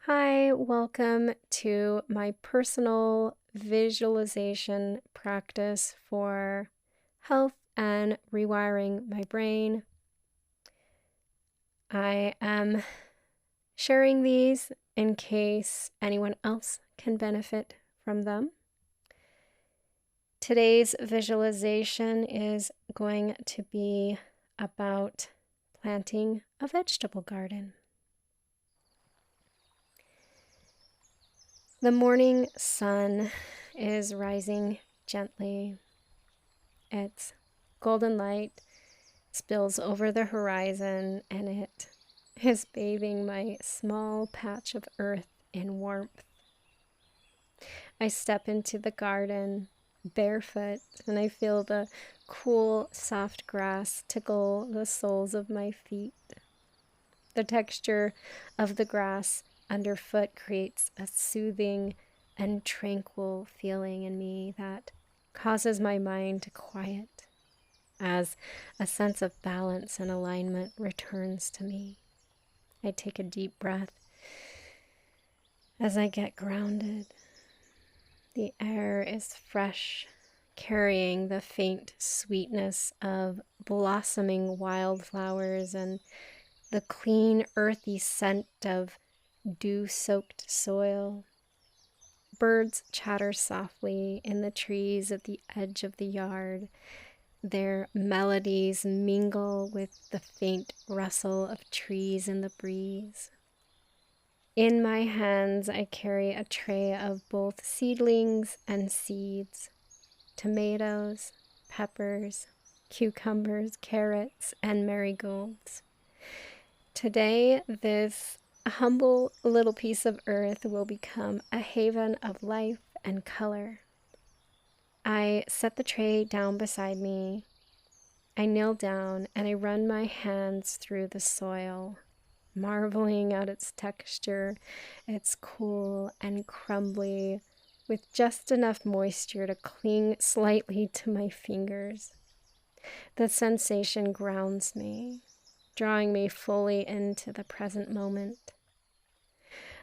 Hi, welcome to my personal visualization practice for health and rewiring my brain. I am sharing these in case anyone else can benefit from them. Today's visualization is going to be about planting a vegetable garden. The morning sun is rising gently. Its golden light spills over the horizon and it is bathing my small patch of earth in warmth. I step into the garden barefoot and I feel the cool, soft grass tickle the soles of my feet. The texture of the grass underfoot creates a soothing and tranquil feeling in me that causes my mind to quiet as a sense of balance and alignment returns to me. I take a deep breath as I get grounded. The air is fresh, carrying the faint sweetness of blossoming wildflowers and the clean, earthy scent of dew-soaked soil. Birds chatter softly in the trees at the edge of the yard. Their melodies mingle with the faint rustle of trees in the breeze. In my hands, I carry a tray of both seedlings and seeds, tomatoes, peppers, cucumbers, carrots, and marigolds. Today, this humble little piece of earth will become a haven of life and color. I set the tray down beside me. I kneel down and I run my hands through the soil, marveling at its texture. It's cool and crumbly, with just enough moisture to cling slightly to my fingers. The sensation grounds me, drawing me fully into the present moment.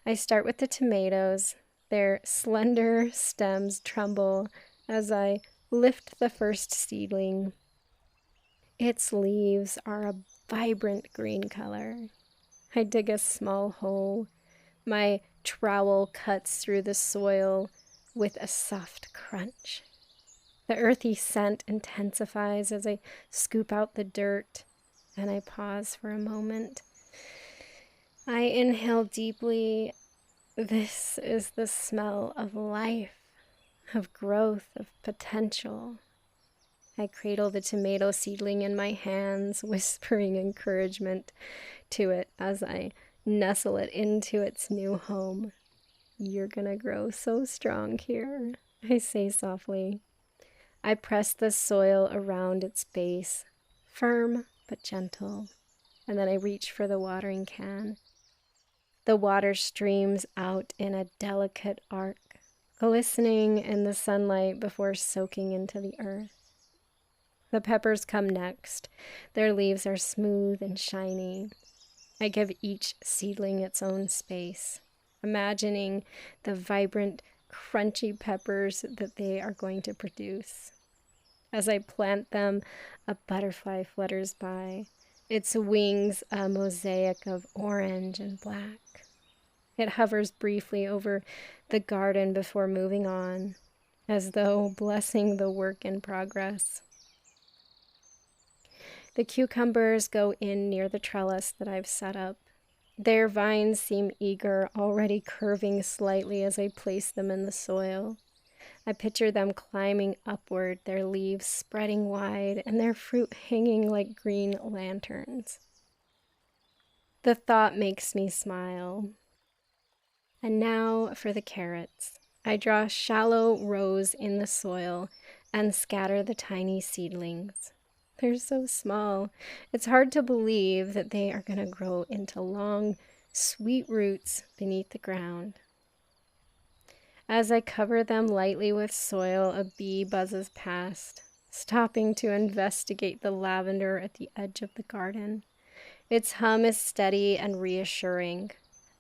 I start with the tomatoes. Their slender stems tremble as I lift the first seedling. Its leaves are a vibrant green color. I dig a small hole. My trowel cuts through the soil with a soft crunch. The earthy scent intensifies as I scoop out the dirt, and I pause for a moment. I inhale deeply. This is the smell of life, of growth, of potential. I cradle the tomato seedling in my hands, whispering encouragement to it as I nestle it into its new home. "You're gonna grow so strong here," I say softly. I press the soil around its base, firm but gentle, and then I reach for the watering can. The water streams out in a delicate arc, glistening in the sunlight before soaking into the earth. The peppers come next. Their leaves are smooth and shiny. I give each seedling its own space, imagining the vibrant, crunchy peppers that they are going to produce. As I plant them, a butterfly flutters by, its wings a mosaic of orange and black. It hovers briefly over the garden before moving on, as though blessing the work in progress. The cucumbers go in near the trellis that I've set up. Their vines seem eager, already curving slightly as I place them in the soil. I picture them climbing upward, their leaves spreading wide and their fruit hanging like green lanterns. The thought makes me smile. And now for the carrots. I draw shallow rows in the soil and scatter the tiny seedlings. They're so small. It's hard to believe that they are going to grow into long, sweet roots beneath the ground. As I cover them lightly with soil, a bee buzzes past, stopping to investigate the lavender at the edge of the garden. Its hum is steady and reassuring,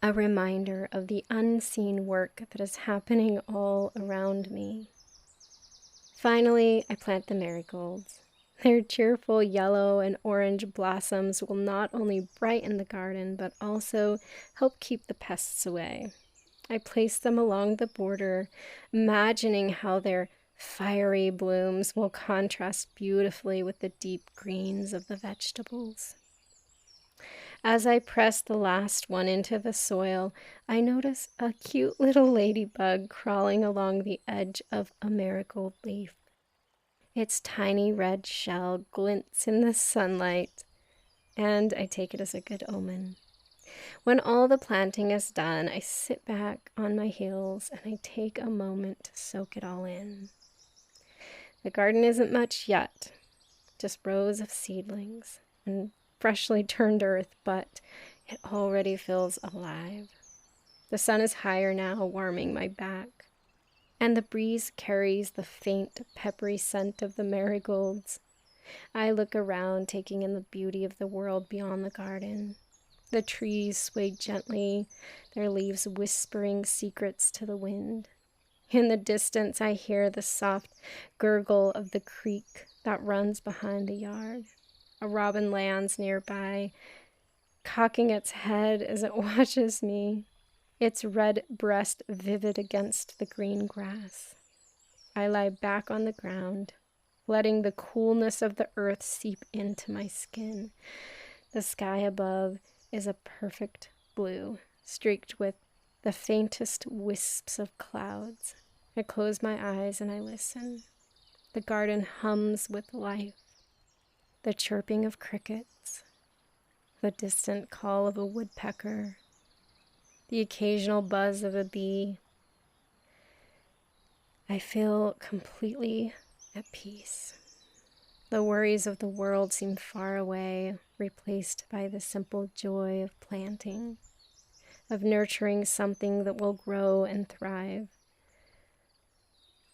a reminder of the unseen work that is happening all around me. Finally, I plant the marigolds. Their cheerful yellow and orange blossoms will not only brighten the garden, but also help keep the pests away. I place them along the border, imagining how their fiery blooms will contrast beautifully with the deep greens of the vegetables. As I press the last one into the soil, I notice a cute little ladybug crawling along the edge of a marigold leaf. Its tiny red shell glints in the sunlight, and I take it as a good omen. When all the planting is done, I sit back on my heels and I take a moment to soak it all in. The garden isn't much yet, just rows of seedlings and freshly turned earth, but it already feels alive. The sun is higher now, warming my back, and the breeze carries the faint, peppery scent of the marigolds. I look around, taking in the beauty of the world beyond the garden. The trees sway gently, their leaves whispering secrets to the wind. In the distance, I hear the soft gurgle of the creek that runs behind the yard. A robin lands nearby, cocking its head as it watches me, its red breast vivid against the green grass. I lie back on the ground, letting the coolness of the earth seep into my skin. The sky above is a perfect blue, streaked with the faintest wisps of clouds. I close my eyes and I listen. The garden hums with life. The chirping of crickets, the distant call of a woodpecker, the occasional buzz of a bee. I feel completely at peace. The worries of the world seem far away, replaced by the simple joy of planting, of nurturing something that will grow and thrive.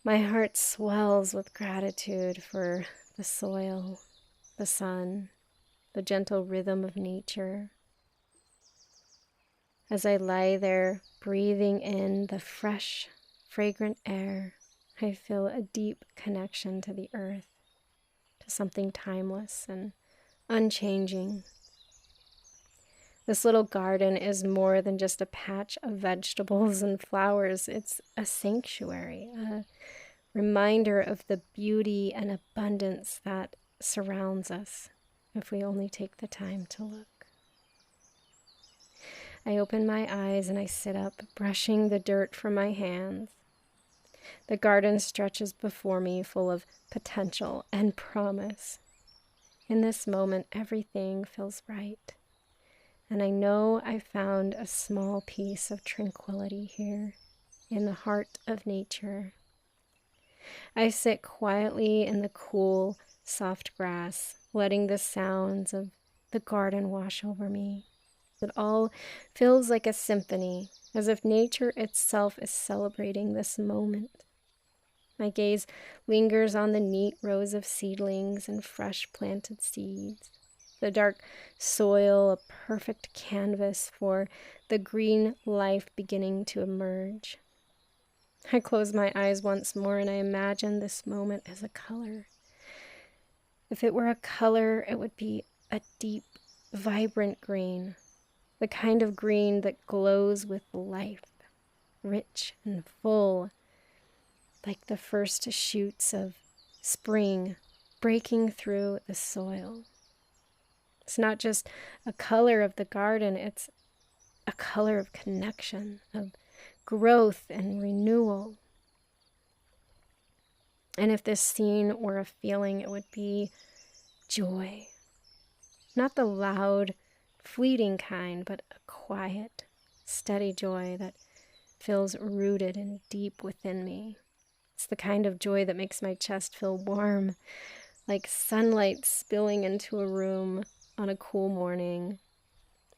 My heart swells with gratitude for the soil, the sun, the gentle rhythm of nature. As I lie there, breathing in the fresh, fragrant air, I feel a deep connection to the earth, to something timeless and unchanging. This little garden is more than just a patch of vegetables and flowers. It's a sanctuary, a reminder of the beauty and abundance that surrounds us if we only take the time to look. I open my eyes and I sit up, brushing the dirt from my hands. The garden stretches before me, full of potential and promise. In this moment, everything feels right. And I know I found a small piece of tranquility here, in the heart of nature. I sit quietly in the cool, soft grass, letting the sounds of the garden wash over me. It all feels like a symphony, as if nature itself is celebrating this moment. My gaze lingers on the neat rows of seedlings and fresh planted seeds. The dark soil, a perfect canvas for the green life beginning to emerge. I close my eyes once more and I imagine this moment as a color. If it were a color, it would be a deep, vibrant green, the kind of green that glows with life, rich and full, like the first shoots of spring breaking through the soil. It's not just a color of the garden, it's a color of connection, of growth and renewal. And if this scene were a feeling, it would be joy. Not the loud, fleeting kind, but a quiet, steady joy that feels rooted and deep within me. It's the kind of joy that makes my chest feel warm, like sunlight spilling into a room on a cool morning.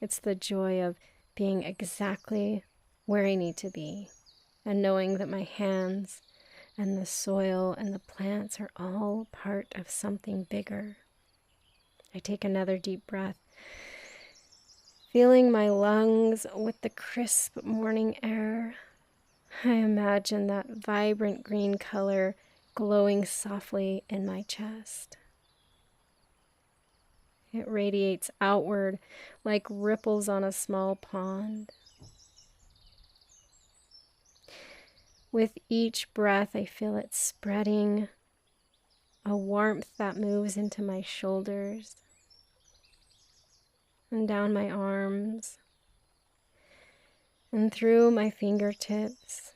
It's the joy of being exactly where I need to be, and knowing that my hands and the soil and the plants are all part of something bigger. I take another deep breath Filling my lungs with the crisp morning air, I imagine that vibrant green color glowing softly in my chest. It radiates outward like ripples on a small pond. With each breath, I feel it spreading, a warmth that moves into my shoulders and down my arms and through my fingertips.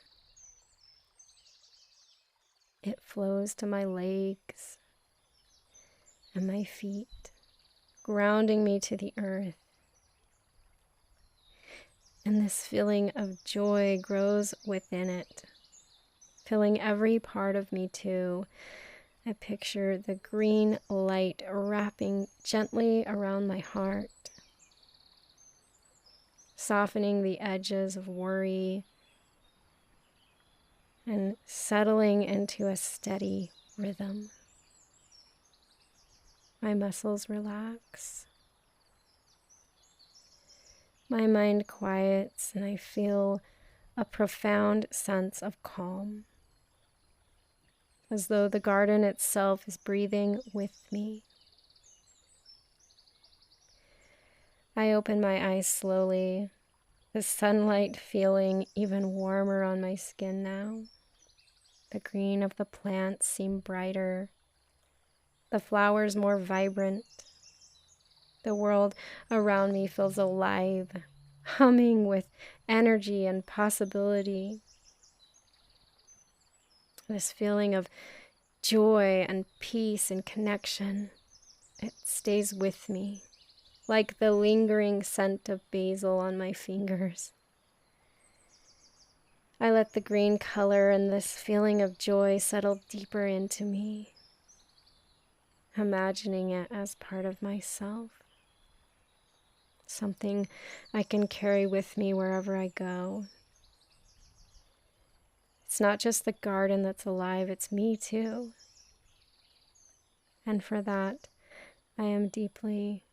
It flows to my legs and my feet, grounding me to the earth. And this feeling of joy grows within it, filling every part of me too. I picture the green light wrapping gently around my heart, softening the edges of worry and settling into a steady rhythm. My muscles relax. My mind quiets and I feel a profound sense of calm, as though the garden itself is breathing with me. I open my eyes slowly, the sunlight feeling even warmer on my skin now. The green of the plants seem brighter, the flowers more vibrant. The world around me feels alive, humming with energy and possibility. This feeling of joy and peace and connection, it stays with me, like the lingering scent of basil on my fingers. I let the green color and this feeling of joy settle deeper into me, imagining it as part of myself, something I can carry with me wherever I go. It's not just the garden that's alive, it's me too. And for that, I am deeply,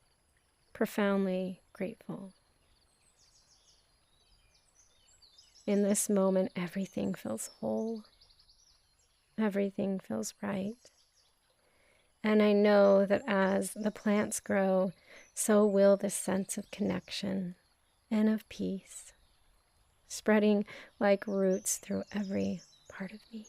profoundly grateful. In this moment, everything feels whole. Everything feels right. And I know that as the plants grow, so will this sense of connection and of peace, spreading like roots through every part of me.